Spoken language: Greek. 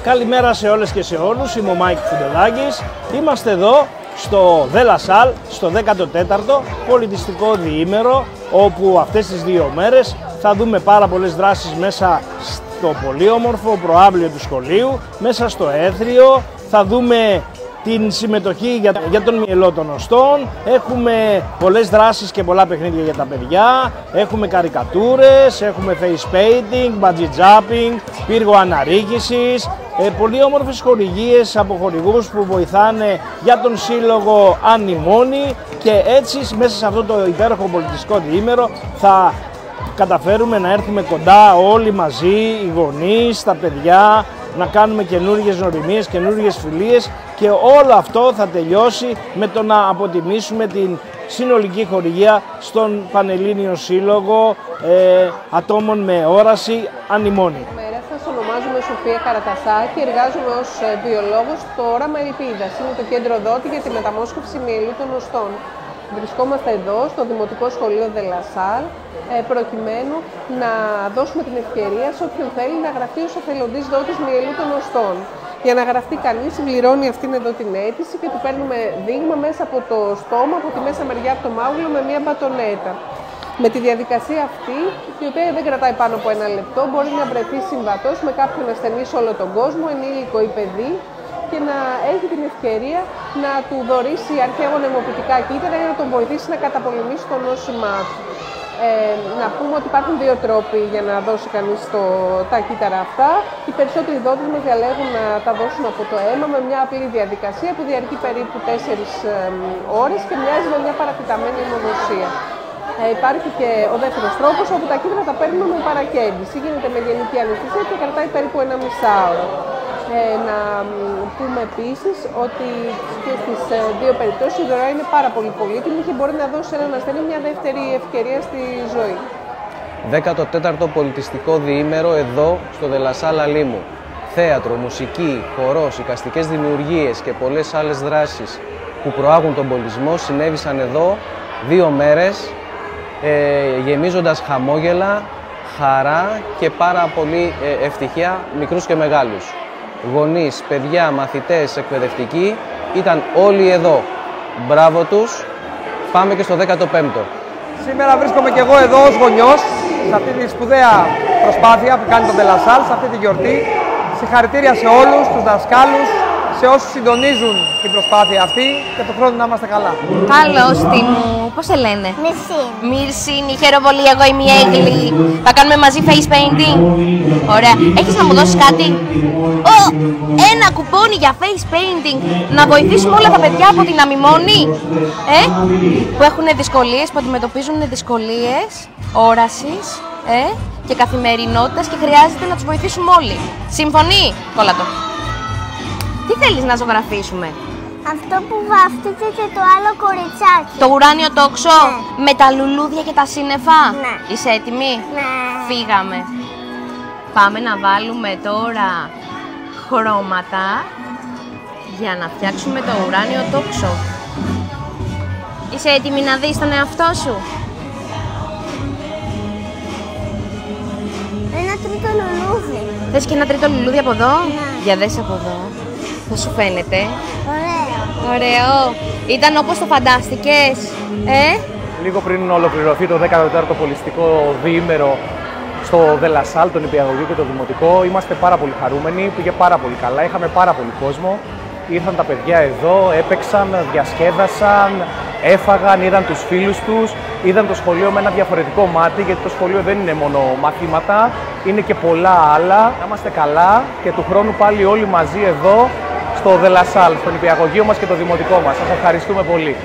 Καλημέρα σε όλες και σε όλους, είμαι ο Μάικ Φουντελάκης. Είμαστε εδώ στο De La Salle, στο 14ο πολιτιστικό διήμερο, όπου αυτές τις 2 μέρες θα δούμε πάρα πολλές δράσεις μέσα στο πολύ όμορφο προαύλιο του σχολείου, μέσα στο έθριο. Θα δούμε την συμμετοχή για τον μυελό των οστών. Έχουμε πολλές δράσεις και πολλά παιχνίδια για τα παιδιά. Έχουμε καρικατούρες, έχουμε face painting, bungee jumping, πύργο αναρρύκησης. Πολύ όμορφες χορηγίες από χορηγούς που βοηθάνε για τον σύλλογο Ανιμόνη, και έτσι μέσα σε αυτό το υπέροχο πολιτιστικό διήμερο θα καταφέρουμε να έρθουμε κοντά όλοι μαζί, οι γονείς, τα παιδιά, να κάνουμε καινούργιες γνωριμίες, καινούργιες φιλίες, και όλο αυτό θα τελειώσει με το να αποτιμήσουμε την συνολική χορηγία στον Πανελλήνιο Σύλλογο Ατόμων με Όραση Ανιμόνη. Σας ονομάζομαι Σοφία Καρατασάκη, εργάζομαι ως βιολόγος στο Όραμα Ελπίδας. Είναι το κέντρο δότη για τη μεταμόσχευση μυελού των οστών. Βρισκόμαστε εδώ στο Δημοτικό Σχολείο De La Salle, προκειμένου να δώσουμε την ευκαιρία σε όποιον θέλει να γραφτεί ως εθελοντής δότης μυελού των οστών. Για να γραφτεί κανείς, συμπληρώνει αυτήν εδώ την αίτηση και του παίρνουμε δείγμα μέσα από το στόμα, από τη μέσα μεριά από το μάγουλο, με μία μπατονέτα. Με τη διαδικασία αυτή, η οποία δεν κρατάει πάνω από 1 λεπτό, μπορεί να βρεθεί συμβατός με κάποιον ασθενή σε όλο τον κόσμο, ενήλικο ή παιδί, και να έχει την ευκαιρία να του δωρήσει αρχαίγωνα αιμοποιητικά κύτταρα για να τον βοηθήσει να καταπολεμήσει το νόσημά του. Να πούμε ότι υπάρχουν 2 τρόποι για να δώσει κανείς τα κύτταρα αυτά. Οι περισσότεροι δότες μας διαλέγουν να τα δώσουν από το αίμα με μια απλή διαδικασία που διαρκεί περίπου 4 ώρες και μοιάζει με μια παρατηταμένη αιμοδοσία. Υπάρχει και ο δεύτερος τρόπος, όπου τα κύτταρα τα παίρνουμε με παρακέντηση. Γίνεται με γενική αναισθησία και κρατάει περίπου 1,5ωρο. Να πούμε επίσης ότι και στις 2 περιπτώσεις η δωρεά είναι πάρα πολύ πολύτιμη και μπορεί να δώσει σε έναν ασθενή μια δεύτερη ευκαιρία στη ζωή. 14ο πολιτιστικό διήμερο εδώ στο De La Salle Αλήμου. Θέατρο, μουσική, χορός, εικαστικές δημιουργίες και πολλές άλλες δράσεις που προάγουν τον πολιτισμό συνέβησαν εδώ 2 μέρες, γεμίζοντας χαμόγελα, χαρά και πάρα πολύ ευτυχία μικρούς και μεγάλους. Γονείς, παιδιά, μαθητές, εκπαιδευτικοί, ήταν όλοι εδώ. Μπράβο τους. Πάμε και στο 15ο. Σήμερα βρίσκομαι και εγώ εδώ ως γονιός, σε αυτή τη σπουδαία προσπάθεια που κάνει το De La Salle, σε αυτή τη γιορτή. Συγχαρητήρια σε όλους τους δασκάλους, σε όσους συντονίζουν την προσπάθεια αυτή, και του χρόνου να είμαστε καλά. Καλώς, τι μου. Πώς σε λένε? Μυρσίνη, χαίρομαι πολύ, εγώ είμαι η Έγλη. Θα κάνουμε μαζί face painting. Ωραία. Έχεις να μου δώσεις κάτι? Ένα κουπόνι για face painting. Να βοηθήσουμε όλα τα παιδιά από την Αμιμόνη, που έχουν δυσκολίες, που αντιμετωπίζουν δυσκολίες όρασης και καθημερινότητας και χρειάζεται να τους βοηθήσουμε όλοι. Συμφωνεί? Κόλλατο. Τι θέλεις να ζωγραφίσουμε? Αυτό που βάφτιζε και το άλλο κοριτσάκι. Το ουράνιο τόξο? Ναι. Με τα λουλούδια και τα σύννεφα? Ναι. Είσαι έτοιμη? Ναι. Φύγαμε. Πάμε να βάλουμε τώρα χρώματα για να φτιάξουμε το ουράνιο τόξο. Είσαι έτοιμη να δεις τον εαυτό σου? Ένα τρίτο λουλούδι. Θες και ένα τρίτο λουλούδι από εδώ? Ναι. Για δες από εδώ. Πώς σου φαίνεται? Ωραίο. Ωραίο. Ήταν όπως το φαντάστηκες, Λίγο πριν ολοκληρωθεί το 14ο πολιτιστικό διήμερο στο De La Salle, τον Νηπιαγωγείο και το Δημοτικό, είμαστε πάρα πολύ χαρούμενοι, πήγε πάρα πολύ καλά, είχαμε πάρα πολύ κόσμο. Ήρθαν τα παιδιά εδώ, έπαιξαν, διασκέδασαν, έφαγαν, είδαν τους φίλους τους, είδαν το σχολείο με ένα διαφορετικό μάτι, γιατί το σχολείο δεν είναι μόνο μαθήματα, είναι και πολλά άλλα. Να είμαστε καλά και του χρόνου πάλι όλοι μαζί εδώ στο De La Salle, στο Νηπιαγωγείο μας και το Δημοτικό μας. Σας ευχαριστούμε πολύ.